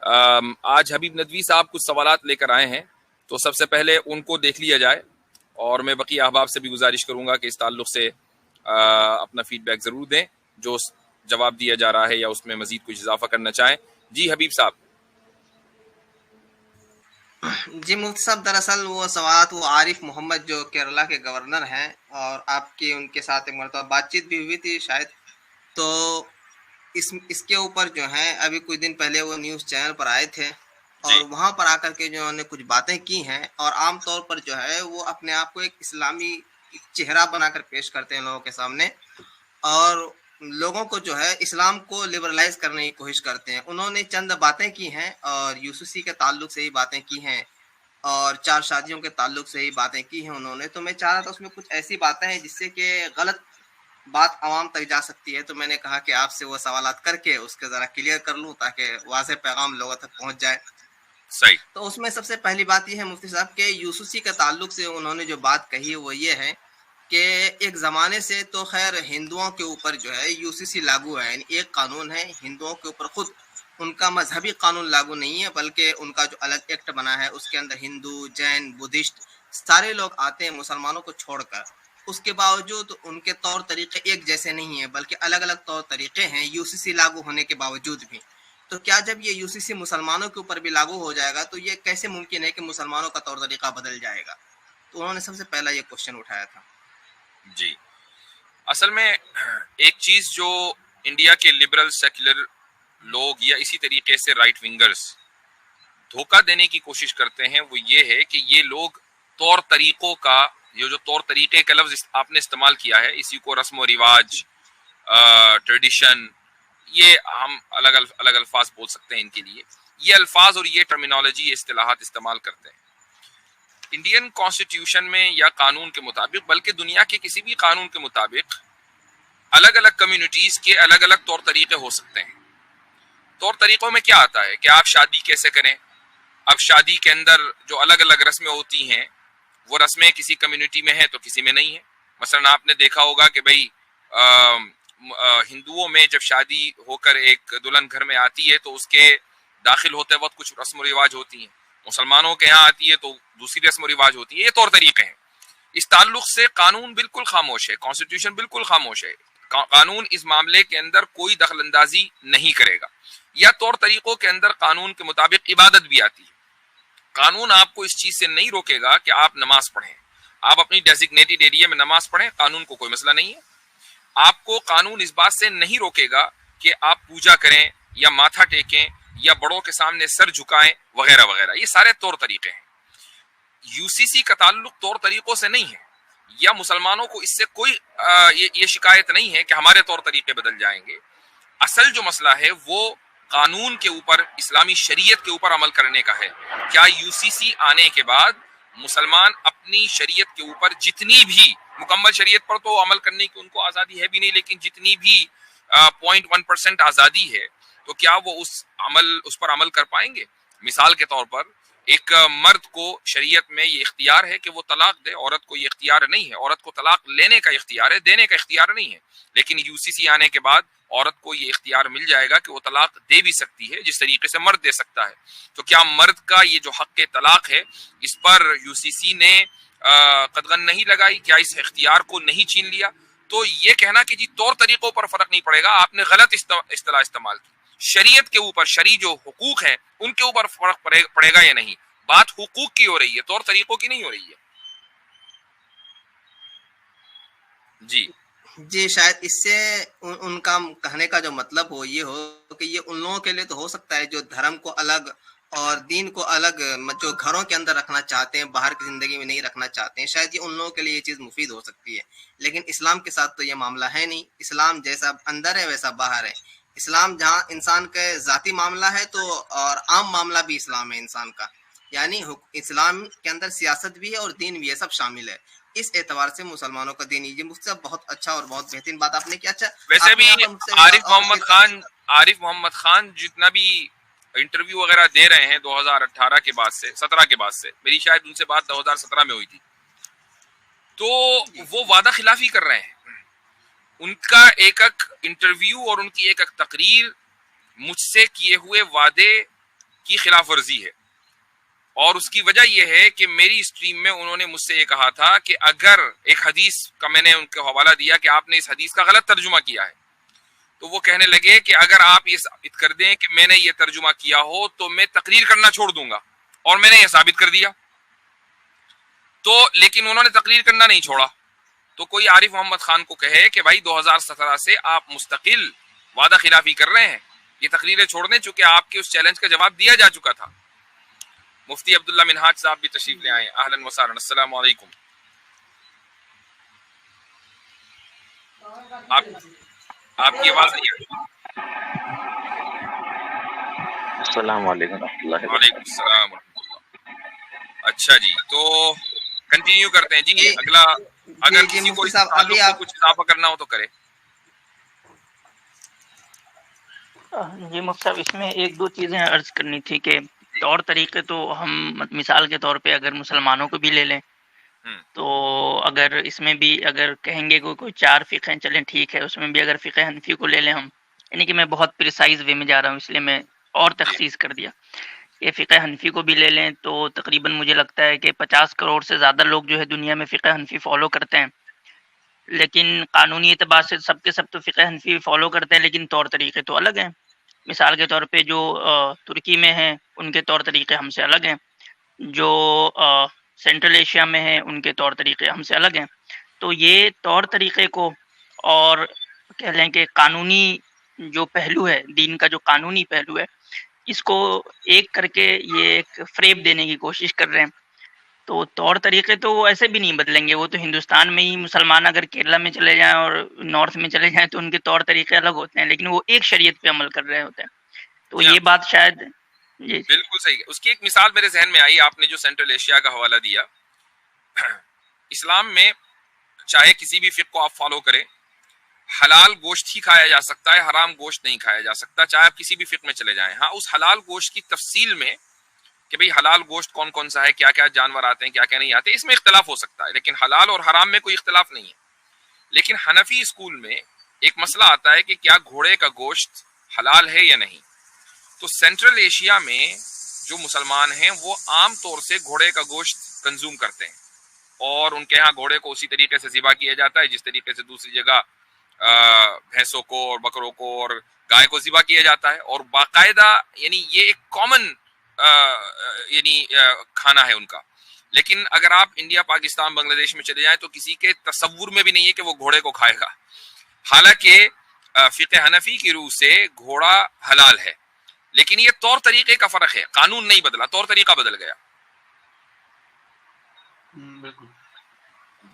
آج حبیب ندوی صاحب کچھ سوالات لے کر آئے ہیں، تو سب سے پہلے ان کو دیکھ لیا جائے، اور میں بقیہ احباب سے بھی گزارش کروں گا کہ اس تعلق سے اپنا فیڈ بیک ضرور دیں جو جواب دیا جا رہا ہے یا اس میں مزید کچھ اضافہ کرنا چاہیں۔ جی حبیب صاحب۔ جی مفتی صاحب، دراصل وہ سوالات وہ عارف محمد جو کیرلا کے گورنر ہیں، اور آپ کی ان کے ساتھ ایک مرتبہ بات چیت بھی ہوئی تھی شاید، تو اس کے اوپر جو ہے ابھی کچھ دن پہلے وہ نیوز چینل پر آئے تھے، اور جی وہاں پر آ کر کے جو انہوں نے کچھ باتیں کی ہیں، اور عام طور پر جو ہے وہ اپنے آپ کو ایک اسلامی چہرہ بنا کر پیش کرتے ہیں لوگوں کے سامنے، اور لوگوں کو جو ہے اسلام کو لبرلائز کرنے کی کوشش کرتے ہیں۔ انہوں نے چند باتیں کی ہیں، اور یوسوسی کے تعلق سے ہی باتیں کی ہیں، اور 4 شادیوں کے تعلق سے ہی باتیں کی ہیں انہوں نے۔ تو میں چاہ رہا تھا اس میں کچھ ایسی باتیں ہیں جس سے کہ غلط بات عوام تک جا سکتی ہے، تو میں نے کہا کہ آپ سے وہ سوالات کر کے اس کے ذرا کلیئر کر لوں تاکہ واضح پیغام لوگوں تک پہنچ جائے۔ صحیح۔ تو اس میں سب سے پہلی بات یہ ہے مفتی صاحب کہ یوسوسی کے تعلق سے انہوں نے جو بات کہی وہ یہ ہے کہ ایک زمانے سے تو خیر ہندوؤں کے اوپر جو ہے یوسیسی لاگو ہے، یعنی ایک قانون ہے ہندوؤں کے اوپر، خود ان کا مذہبی قانون لاگو نہیں ہے، بلکہ ان کا جو الگ ایکٹ بنا ہے اس کے اندر ہندو، جین، بدھسٹ سارے لوگ آتے ہیں مسلمانوں کو چھوڑ کر۔ اس کے باوجود ان کے طور طریقے ایک جیسے نہیں ہیں، بلکہ الگ الگ طور طریقے ہیں یوسیسی لاگو ہونے کے باوجود بھی۔ تو کیا جب یہ یوسیسی مسلمانوں کے اوپر بھی لاگو ہو جائے گا تو یہ کیسے ممکن ہے کہ مسلمانوں کا طور طریقہ بدل جائے گا؟ تو انہوں نے سب سے پہلا یہ کوشچن اٹھایا تھا۔ جی، اصل میں ایک چیز جو انڈیا کے لبرل سیکولر لوگ یا اسی طریقے سے رائٹ ونگرز دھوکہ دینے کی کوشش کرتے ہیں وہ یہ ہے کہ یہ لوگ طور طریقوں کا، یہ جو طور طریقے کا لفظ آپ نے استعمال کیا ہے، اسی کو رسم و رواج، ٹریڈیشن، یہ ہم الگ الفاظ بول سکتے ہیں ان کے لیے، یہ الفاظ اور یہ ٹرمینالوجی، یہ اصطلاحات استعمال کرتے ہیں۔ انڈین کانسٹیٹیوشن میں یا قانون کے مطابق، بلکہ دنیا کے کسی بھی قانون کے مطابق، الگ الگ کمیونٹیز کے الگ الگ طور طریقے ہو سکتے ہیں۔ طور طریقوں میں کیا آتا ہے کہ آپ شادی کیسے کریں۔ اب شادی کے اندر جو الگ الگ رسمیں ہوتی ہیں، وہ رسمیں کسی کمیونٹی میں ہیں تو کسی میں نہیں ہیں۔ مثلا آپ نے دیکھا ہوگا کہ بھئی ہندوؤں میں جب شادی ہو کر ایک دلہن گھر میں آتی ہے تو اس کے داخل ہوتے وقت کچھ رسم و رواج ہوتی ہیں، مسلمانوں کے یہاں آتی ہے تو دوسری رسم و رواج ہوتی ہے۔ یہ طور طریقے ہیں۔ اس تعلق سے قانون بالکل خاموش ہے، کانسٹیٹیوشن بالکل خاموش ہے۔ قانون اس معاملے کے اندر کوئی دخل اندازی نہیں کرے گا۔ یا طور طریقوں کے اندر قانون کے مطابق عبادت بھی آتی ہے۔ قانون آپ کو اس چیز سے نہیں روکے گا کہ آپ نماز پڑھیں، آپ اپنی ڈیزگنیٹڈ ایریا میں نماز پڑھیں، قانون کو کوئی مسئلہ نہیں ہے۔ آپ کو قانون اس بات سے نہیں روکے گا کہ آپ پوجا کریں یا ماتھا ٹیکیں یا بڑوں کے سامنے سر جھکائیں وغیرہ وغیرہ، یہ سارے طور طریقے ہیں۔ یوسیسی کا تعلق طور طریقوں سے نہیں ہے، یا مسلمانوں کو اس سے کوئی یہ شکایت نہیں ہے کہ ہمارے طور طریقے بدل جائیں گے۔ اصل جو مسئلہ ہے وہ قانون کے اوپر، اسلامی شریعت کے اوپر عمل کرنے کا ہے۔ کیا یوسیسی آنے کے بعد مسلمان اپنی شریعت کے اوپر جتنی بھی، مکمل شریعت پر تو عمل کرنے کی ان کو آزادی ہے بھی نہیں، لیکن جتنی بھی 0.1% آزادی ہے، تو کیا وہ اس پر عمل کر پائیں گے؟ مثال کے طور پر ایک مرد کو شریعت میں یہ اختیار ہے کہ وہ طلاق دے، عورت کو یہ اختیار نہیں ہے۔ عورت کو طلاق لینے کا اختیار ہے، دینے کا اختیار نہیں ہے۔ لیکن یوسیسی آنے کے بعد عورت کو یہ اختیار مل جائے گا کہ وہ طلاق دے بھی سکتی ہے جس طریقے سے مرد دے سکتا ہے۔ تو کیا مرد کا یہ جو حق طلاق ہے اس پر یوسیسی نے قدغن نہیں لگائی؟ کیا اس اختیار کو نہیں چھین لیا؟ تو یہ کہنا کہ جی طور طریقوں پر فرق نہیں پڑے گا، آپ نے غلط اصطلاح استعمال کی۔ شریعت کے اوپر، شرعی جو حقوق ہیں ان کے اوپر فرق پڑے گا یا نہیں؟ بات حقوق کی ہو رہی ہے، طور طریقوں کی نہیں ہو رہی ہے۔ جی شاید اس سے ان کا کہنے کا جو مطلب ہو یہ ہو کہ یہ ان لوگوں کے لیے تو ہو سکتا ہے جو دھرم کو الگ اور دین کو الگ، جو گھروں کے اندر رکھنا چاہتے ہیں، باہر کی زندگی میں نہیں رکھنا چاہتے ہیں، شاید یہ ان لوگوں کے لیے یہ چیز مفید ہو سکتی ہے۔ لیکن اسلام کے ساتھ تو یہ معاملہ ہے نہیں۔ اسلام جیسا اندر ہے ویسا باہر ہے۔ اسلام جہاں انسان کا ذاتی معاملہ ہے تو اور عام معاملہ بھی اسلام ہے انسان کا، یعنی اسلام کے اندر سیاست بھی ہے اور دین بھی ہے، سب شامل ہے۔ اس اعتبار سے مسلمانوں کا دین، یہ مفتی صاحب بہت اچھا اور بہت بہترین بات آپ نے کیا۔ اچھا ویسے بھی عارف محمد خان جتنا بھی انٹرویو وغیرہ دے رہے ہیں 2018 کے بعد سے، 17 کے بعد سے، میری شاید ان سے بات 2017 میں ہوئی تھی، تو وہ وعدہ خلافی کر رہے ہیں۔ ان کا ایک ایک انٹرویو اور ان کی ایک ایک تقریر مجھ سے کیے ہوئے وعدے کی خلاف ورزی ہے، اور اس کی وجہ یہ ہے کہ میری اسٹریم میں انہوں نے مجھ سے یہ کہا تھا کہ اگر ایک حدیث کا میں نے ان کو حوالہ دیا کہ آپ نے اس حدیث کا غلط ترجمہ کیا ہے، تو وہ کہنے لگے کہ اگر آپ یہ ثابت کر دیں کہ میں نے یہ ترجمہ کیا ہو تو میں تقریر کرنا چھوڑ دوں گا، اور میں نے یہ ثابت کر دیا. تو لیکن انہوں نے تقریر کرنا نہیں چھوڑا. تو کوئی عارف محمد خان کو کہے کہ بھائی 2017 سے آپ مستقل وعدہ خلافی کر رہے ہیں، یہ تقریریں چھوڑ دیں، چونکہ آپ کے اس چیلنج کا جواب دیا جا چکا تھا. مفتی عبداللہ منہاج صاحب بھی تشریف لے آئے. اہلا وسہلا، السلام علیکم. آپ کی آواز نہیں آئی. السلام علیکم ورحمۃ اللہ وعلیکم السلام ورحمۃ اللہ. اچھا جی، تو کنٹینیو کرتے ہیں جی. اگلا اگر کسی کو مفتی صاحب ابھی آپ کچھ اضافہ کرنا ہو تو کرے. جی مفتی صاحب، اس میں ایک دو چیزیں عرض کرنی تھی کہ طور طریقے تو ہم مثال کے طور پہ اگر مسلمانوں کو بھی لے لیں تو اگر اس میں بھی اگر کہیں گے کوئی 4 فقہیں چلیں ٹھیک ہے، اس میں بھی اگر فقہ حنفی کو لے لیں ہم، یعنی کہ میں بہت پریسائز وے میں جا رہا ہوں اس لیے میں اور تخصیص کر دیا کہ فقہ حنفی کو بھی لے لیں تو تقریباً مجھے لگتا ہے کہ 50 کروڑ سے زیادہ لوگ جو ہے دنیا میں فقہ حنفی فالو کرتے ہیں، لیکن قانونی اعتبار سے سب کے سب تو فقہ حنفی فالو کرتے ہیں، لیکن طور طریقے تو الگ ہیں. مثال کے طور پہ جو ترکی میں ہیں ان کے طور طریقے ہم سے الگ ہیں، جو سینٹرل ایشیا میں ہیں ان کے طور طریقے ہم سے الگ ہیں. تو یہ طور طریقے کو اور کہہ لیں کہ قانونی جو پہلو ہے، دین کا جو قانونی پہلو ہے، اس کو ایک کر کے یہ ایک فریب دینے کی کوشش کر رہے ہیں. تو طور طریقے تو وہ ایسے بھی نہیں بدلیں گے، وہ تو ہندوستان میں ہی مسلمان اگر کیرلا میں چلے جائیں اور نارتھ میں چلے جائیں تو ان کے طور طریقے الگ ہوتے ہیں، لیکن وہ ایک شریعت پہ عمل کر رہے ہوتے ہیں. تو یہ بات شاید جی بالکل صحیح ہے. اس کی ایک مثال میرے ذہن میں آئی، آپ نے جو سینٹرل ایشیا کا حوالہ دیا. اسلام میں چاہے کسی بھی فقہ کو آپ فالو کریں، حلال گوشت ہی کھایا جا سکتا ہے، حرام گوشت نہیں کھایا جا سکتا، چاہے آپ کسی بھی فقہ میں چلے جائیں. ہاں، اس حلال گوشت کی تفصیل میں کہ بھئی حلال گوشت کون کون سا ہے، کیا کیا جانور آتے ہیں، کیا کیا نہیں آتے، اس میں اختلاف ہو سکتا ہے، لیکن حلال اور حرام میں کوئی اختلاف نہیں ہے. لیکن حنفی اسکول میں ایک مسئلہ آتا ہے کہ کیا گھوڑے کا گوشت حلال ہے یا نہیں. تو سینٹرل ایشیا میں جو مسلمان ہیں وہ عام طور سے گھوڑے کا گوشت کنزوم کرتے ہیں، اور ان کے ہاں گھوڑے کو اسی طریقے سے ذبح کیا جاتا ہے جس طریقے سے دوسری جگہ بھینسوں کو اور بکروں کو اور گائے کو ذبح کیا جاتا ہے. اور باقاعدہ یعنی یہ ایک کامن کھانا ہے ان کا. لیکن اگر آپ انڈیا، پاکستان، بنگلہ دیش میں چلے جائیں تو کسی کے تصور میں بھی نہیں ہے کہ وہ گھوڑے کو کھائے گا، حالانکہ فقہ حنفی کی روح سے گھوڑا حلال ہے. لیکن یہ طور طریقے کا فرق ہے، قانون نہیں بدلا، طور طریقہ بدل گیا. بالکل.